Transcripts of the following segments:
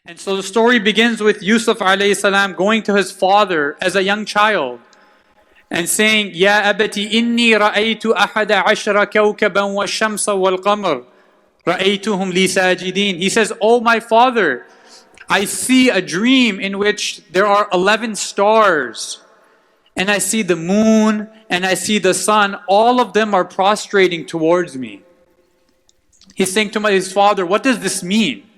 And so the story begins with Yusuf alayhi salam going to his father as a young child and saying, Ya abati inni ra'aytu ahada ashara kawkaban wa shamsa wal qamar ra'aytuhum li sajidin. He says, Oh my father, I see a dream in which there are 11 stars, and I see the moon and I see the sun. All of them are prostrating towards me. He's saying to his father, what does this mean?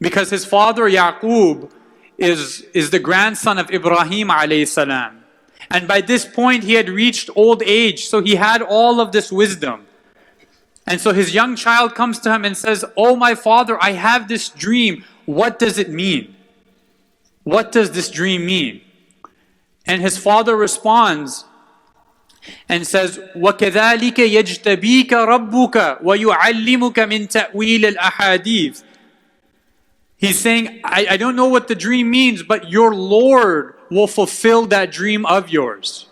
Because his father Yaqub is the grandson of Ibrahim alayhi salam. And by this point he had reached old age, so he had all of this wisdom. And so his young child comes to him and says, Oh my father, I have this dream. What does it mean? What does this dream mean? And his father responds and says, وَكَذَلِكَ يَجْتَبِيكَ رَبُّكَ وَيُعَلِّمُكَ مِنْ تَأْوِيلِ الْأَحَادِيثِ. He's saying, I don't know what the dream means, but your Lord will fulfill that dream of yours.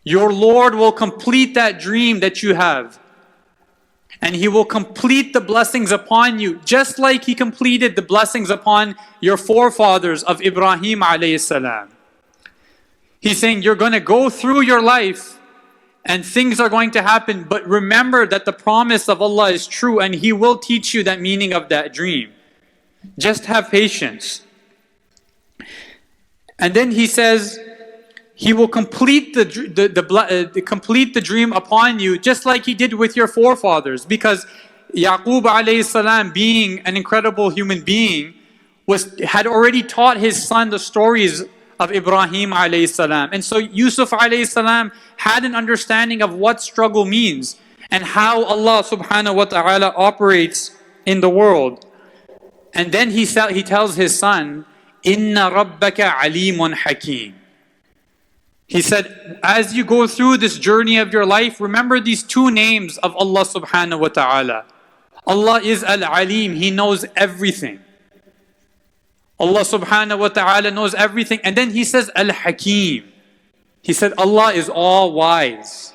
Your Lord will complete that dream that you have. And He will complete the blessings upon you, just like He completed the blessings upon your forefathers of Ibrahim alayhi salam. He's saying you're going to go through your life and things are going to happen, but remember that the promise of Allah is true and He will teach you that meaning of that dream. Just have patience. And then He says, He will complete complete the dream upon you, just like He did with your forefathers. Because Yaqub alayhi salam, being an incredible human being, had already taught his son the stories of Ibrahim alayhi salam. And so Yusuf alayhi salam had an understanding of what struggle means and how Allah subhanahu wa ta'ala operates in the world. And then he tells his son, Inna rabbaka alimun hakim. He said, as you go through this journey of your life, remember these two names of Allah subhanahu wa ta'ala. Allah is Al-Alim, He knows everything. Allah subhanahu wa ta'ala knows everything. And then He says Al-Hakim. He said Allah is all wise.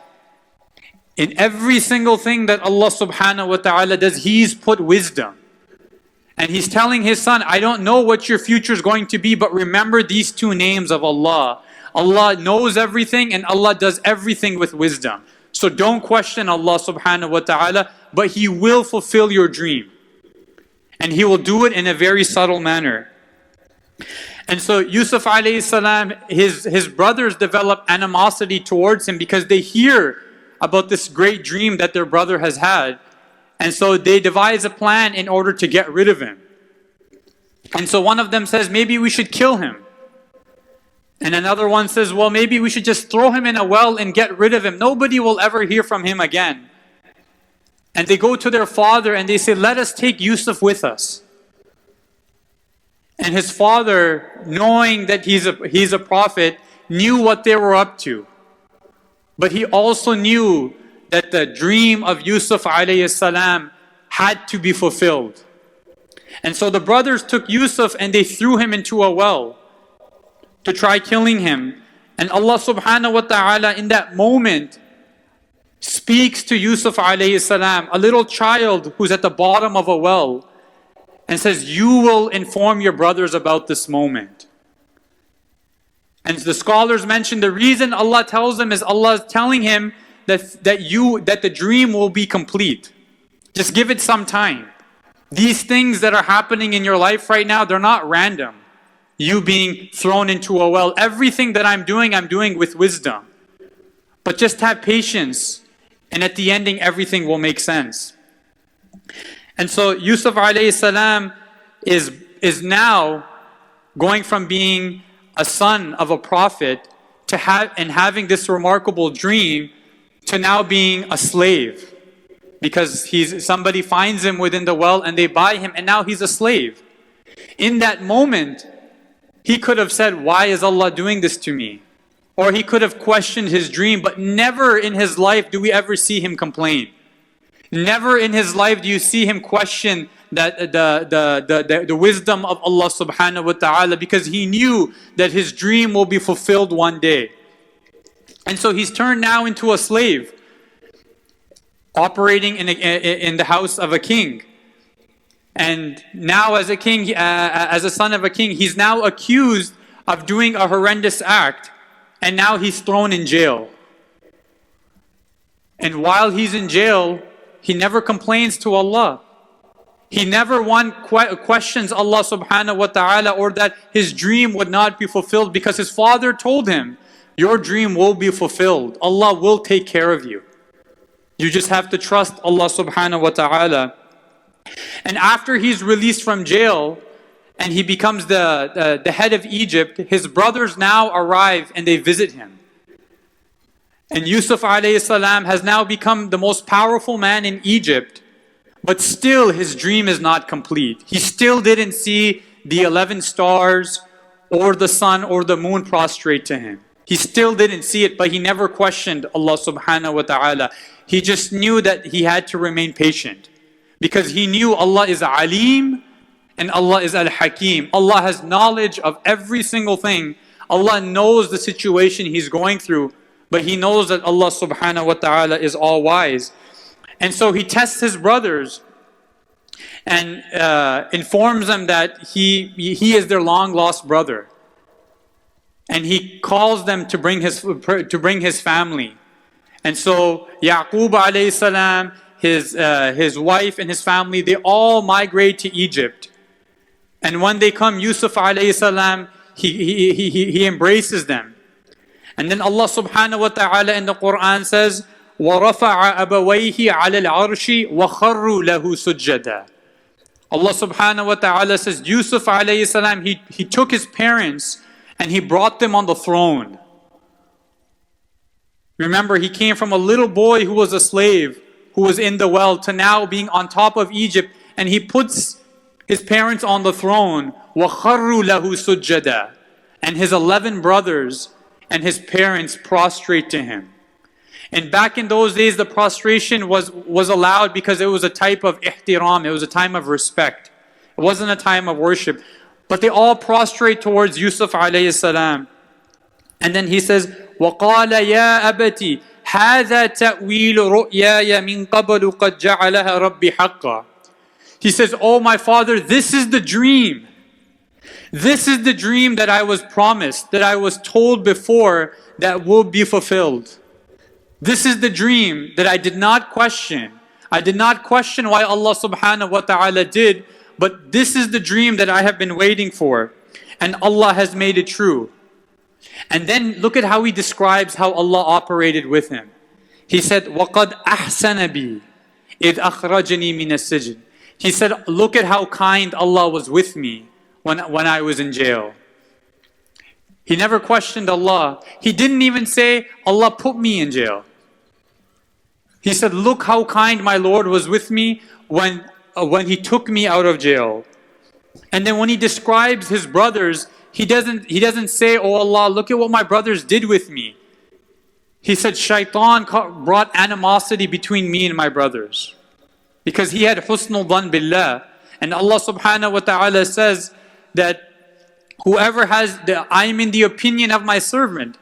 In every single thing that Allah subhanahu wa ta'ala does, He's put wisdom. And He's telling His son, I don't know what your future is going to be, but remember these two names of Allah. Allah knows everything and Allah does everything with wisdom. So don't question Allah subhanahu wa ta'ala, but He will fulfill your dream. And He will do it in a very subtle manner. And so Yusuf alayhi salam, his brothers develop animosity towards him because they hear about this great dream that their brother has had. And so they devise a plan in order to get rid of him. And so one of them says, maybe we should kill him. And another one says, well, maybe we should just throw him in a well and get rid of him. Nobody will ever hear from him again. And they go to their father and they say, let us take Yusuf with us. And his father, knowing that he's a prophet, knew what they were up to. But he also knew that the dream of Yusuf alayhi salam had to be fulfilled. And so the brothers took Yusuf and they threw him into a well to try killing him. And Allah subhanahu wa ta'ala in that moment speaks to Yusuf alayhi salam, a little child who's at the bottom of a well, and says, you will inform your brothers about this moment. And the scholars mention the reason Allah tells him is Allah is telling him that the dream will be complete. Just give it some time. These things that are happening in your life right now, they're not random. You being thrown into a well. Everything that I'm doing with wisdom. But just have patience. And at the ending, everything will make sense. And so Yusuf alayhi salam is now going from being a son of a prophet to having this remarkable dream to now being a slave. Because somebody finds him within the well and they buy him and now he's a slave. In that moment, he could have said, why is Allah doing this to me? Or he could have questioned his dream, but never in his life do we ever see him complain. Never in his life do you see him question the wisdom of Allah subhanahu wa ta'ala, because he knew that his dream will be fulfilled one day. And so he's turned now into a slave, operating in the house of a king. And now as a king, as a son of a king, he's now accused of doing a horrendous act. And now he's thrown in jail. And while he's in jail, he never complains to Allah. He never questions Allah subhanahu wa ta'ala, or that his dream would not be fulfilled, because his father told him, your dream will be fulfilled. Allah will take care of you. You just have to trust Allah subhanahu wa ta'ala. And after he's released from jail and he becomes the head of Egypt, his brothers now arrive and they visit him. And Yusuf alayhi salam has now become the most powerful man in Egypt. But still his dream is not complete. He still didn't see the 11 stars or the sun or the moon prostrate to him. He still didn't see it, but he never questioned Allah subhanahu wa ta'ala. He just knew that he had to remain patient, because he knew Allah is Alim and Allah is Al-Hakim. Allah has knowledge of every single thing. Allah knows the situation he's going through, but he knows that Allah subhanahu wa ta'ala is all wise. And so he tests his brothers and informs them that he is their long lost brother. And he calls them to bring his family. And so Yaqub alayhi salam, his wife and his family, they all migrate to Egypt. And when they come, Yusuf alayhi salam, he embraces them. And then Allah subhanahu wa ta'ala in the Quran says, وَرَفَعَ أَبَوَيْهِ عَلَى الْعَرْشِ وَخَرُّوا لَهُ سُجَّدًا. Allah subhanahu wa ta'ala says, Yusuf alayhi salam, he took his parents and he brought them on the throne. Remember, he came from a little boy who was a slave, who was in the well, to now being on top of Egypt, and he puts his parents on the throne. وَخَرُّوا لَهُ سُجَّدًا. And his 11 brothers and his parents prostrate to him. And back in those days, the prostration was allowed because it was a type of ihtiram, it was a time of respect. It wasn't a time of worship. But they all prostrate towards Yusuf alayhi salam. And then he says, وَقَالَ يَا أَبَتِ هَذَا تَأْوِيلُ رُؤْيَايَ مِنْ قَبَلُ قَدْ جَعَلَهَا رَبِّي حَقًّا. He says, oh my father, this is the dream. This is the dream that I was promised, that I was told before that will be fulfilled. This is the dream that I did not question. I did not question why Allah subhanahu wa ta'ala did, but this is the dream that I have been waiting for. And Allah has made it true. And then look at how he describes how Allah operated with him. He said, وَقَدْ أَحْسَنَ بِي إِذْ أَخْرَجَنِي مِنَ السِّجْنِ. He said, look at how kind Allah was with me when I was in jail. He never questioned Allah. He didn't even say, Allah put me in jail. He said, look how kind my Lord was with me when He took me out of jail. And then when he describes his brothers, he doesn't say, oh Allah, look at what my brothers did with me. He said, Shaitan brought animosity between me and my brothers. Because he had husnul dhan billah. And Allah subhanahu wa ta'ala says that whoever I'm in the opinion of my servant.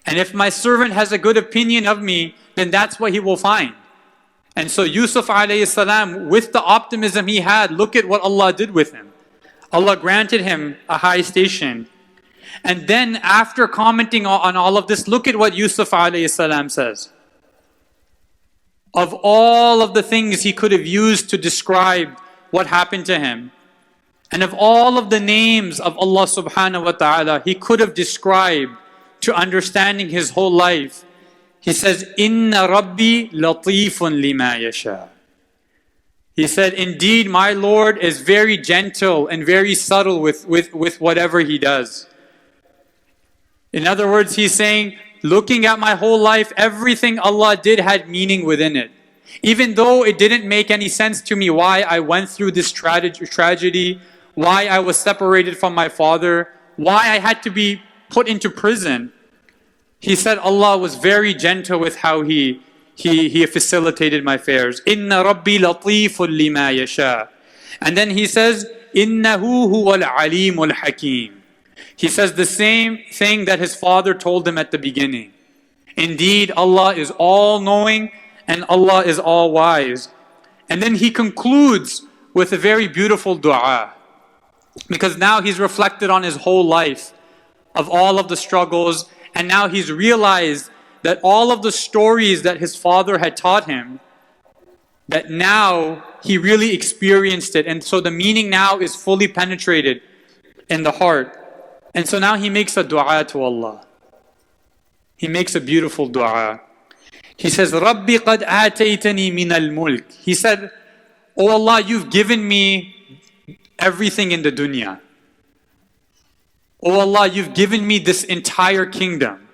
And if my servant has a good opinion of me, then that's what he will find. And so Yusuf alayhi salam, with the optimism he had, look at what Allah did with him. Allah granted him a high station. And then after commenting on all of this, look at what Yusuf alayhi salam says. Of all of the things he could have used to describe what happened to him, and of all of the names of Allah subhanahu wa ta'ala he could have described to understanding his whole life, he says, Inna Rabbi latifun lima yasha. He said, indeed my Lord is very gentle and very subtle with whatever He does. In other words, he's saying, looking at my whole life, everything Allah did had meaning within it. Even though it didn't make any sense to me why I went through this tragedy, why I was separated from my father, why I had to be put into prison. He said Allah was very gentle with how He facilitated my affairs. Inna Rabbi latifun lima yasha. And then he says, Innahu huwal alimul hakim. He says the same thing that his father told him at the beginning. Indeed, Allah is all-knowing and Allah is all-wise. And then he concludes with a very beautiful dua. Because now he's reflected on his whole life of all of the struggles, and now he's realized that all of the stories that his father had taught him, that now he really experienced it. And so the meaning now is fully penetrated in the heart. And so now he makes a dua to Allah. He makes a beautiful dua. He says, Rabbi qad ataytani min al-mulk. He said, Oh Allah, you've given me everything in the dunya. Oh Allah, you've given me this entire kingdom.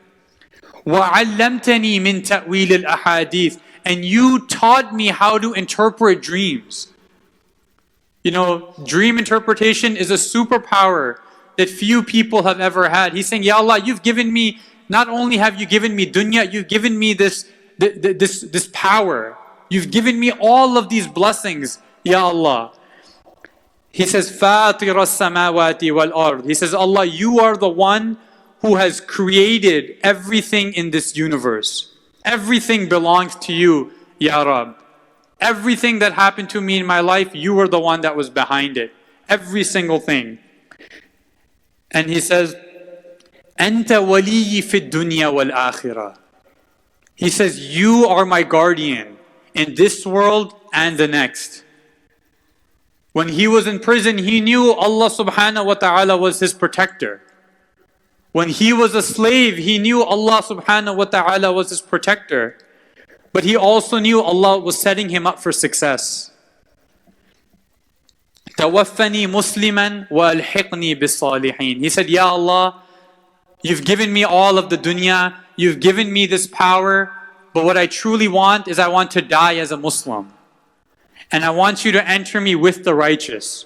وَعَلَّمْتَنِي مِن تَأْوِيلِ الْأَحَادِيثِ. And you taught me how to interpret dreams. You know, dream interpretation is a superpower that few people have ever had. He's saying, Ya Allah, you've given me, not only have you given me dunya, you've given me this power. You've given me all of these blessings, Ya Allah. He says, فَاطِرَ السَّمَاوَاتِ وَالْأَرْضِ. He says, Allah, you are the one who has created everything in this universe. Everything belongs to you, Ya Rab. Everything that happened to me in my life, you were the one that was behind it. Every single thing. And he says, أَنْتَ وَلِيِّ فِي الدُّنْيَا وَالْآخِرَةِ. He says, you are my guardian in this world and the next. When he was in prison, he knew Allah subhanahu wa ta'ala was his protector. When he was a slave, he knew Allah subhanahu wa ta'ala was his protector. But he also knew Allah was setting him up for success. تَوَفَّنِي مُسْلِمًا وَأَلْحِقْنِي بِالصَّالِحِينَ. He said, Ya Allah, you've given me all of the dunya, you've given me this power, but what I truly want is I want to die as a Muslim. And I want you to enter me with the righteous.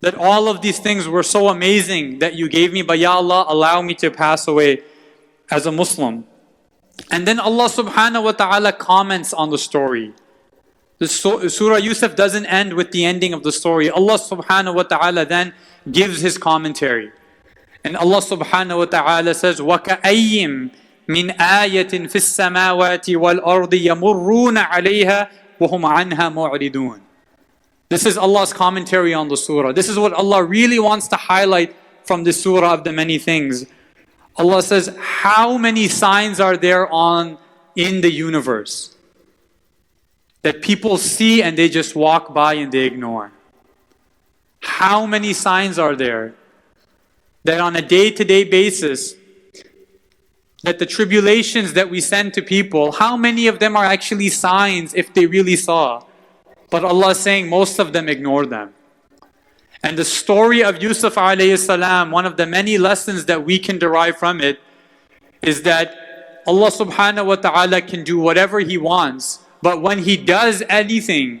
That all of these things were so amazing that you gave me, but Ya Allah, allow me to pass away as a Muslim. And then Allah subhanahu wa ta'ala comments on the story. The Surah Yusuf doesn't end with the ending of the story. Allah subhanahu wa ta'ala then gives his commentary. And Allah subhanahu wa ta'ala says, وَكَأَيِّم مِّنْ آيَةٍ فِي السَّمَاوَاتِ وَالْأَرْضِ يَمُرُّونَ عَلَيْهَا وَهُمْ عَنْهَا مُعْرِضُونَ. This is Allah's commentary on the surah. This is what Allah really wants to highlight from this surah of the many things. Allah says, how many signs are there in the universe that people see and they just walk by and they ignore? How many signs are there that on a day-to-day basis, that the tribulations that we send to people, how many of them are actually signs if they really saw? But Allah is saying most of them ignore them. And the story of Yusuf alayhi salam, one of the many lessons that we can derive from it, is that Allah subhanahu wa ta'ala can do whatever He wants, but when He does anything,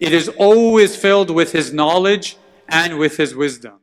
it is always filled with His knowledge and with His wisdom.